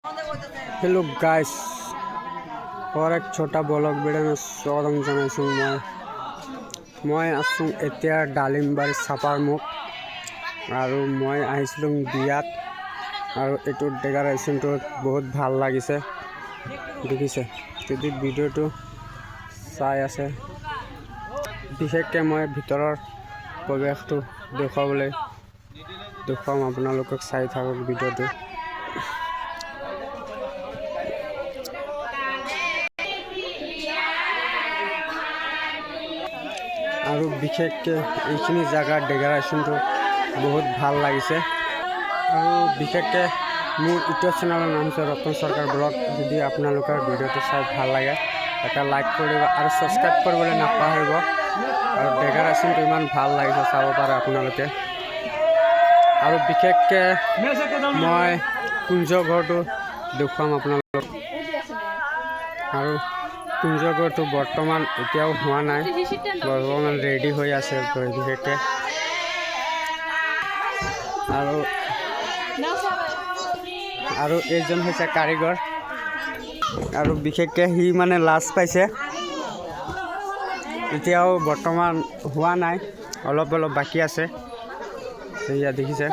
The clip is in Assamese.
हेलो गाइस और एक छोटा ब्लॉग वीडियो में स्वागत जनाइছোঁ मैं आছোঁ এতিয়া ডালিমবাৰী চাপাৰমুখ আৰু মই আহিছিলোঁ বিয়াত আৰু এইটো ডেকৰেশ্যনটো বহুত ভাল লাগিছে দেখিছে যদি ভিডিওটো চাই আছে বিশেষকৈ মই ভিতৰৰ পৰিৱেশটো দেখুৱাম আপোনালোকক চাই থাকক ভিডিওটো আৰু বিশেষকৈ এইখিনি জায়গাৰ ডেকৰেশ্যনটো বহুত ভাল লাগিছে আৰু বিশেষকৈ মোৰ ইউটিউব চেনেলৰ নাম হৈছে ৰতন সৰকাৰ ব্লগ যদি আপোনালোকৰ ভিডিওটো চাই ভাল লাগে এটা লাইক কৰিব আৰু সাবস্ক্ৰাইব কৰিবলৈ নাপাহৰিব আৰু ডেকৰেশ্যনটো ইমান ভাল লাগিছে চাব পাৰে আপোনালোকে আৰু বিশেষকৈ মই কুঞ্জ ঘৰটো দেখুৱাম আপোনালোকক আৰু কুঞ্জ ঘৰটো বৰ্তমান এতিয়াও হোৱা নাই বৰ্তমান ৰেডি হৈ আছে বিশেষকৈ আৰু এইজন হৈছে কাৰিকৰ আৰু বিশেষকৈ সি মানে লাজ পাইছে এতিয়াও বৰ্তমান হোৱা নাই অলপ বাকী আছে সেয়া দেখিছে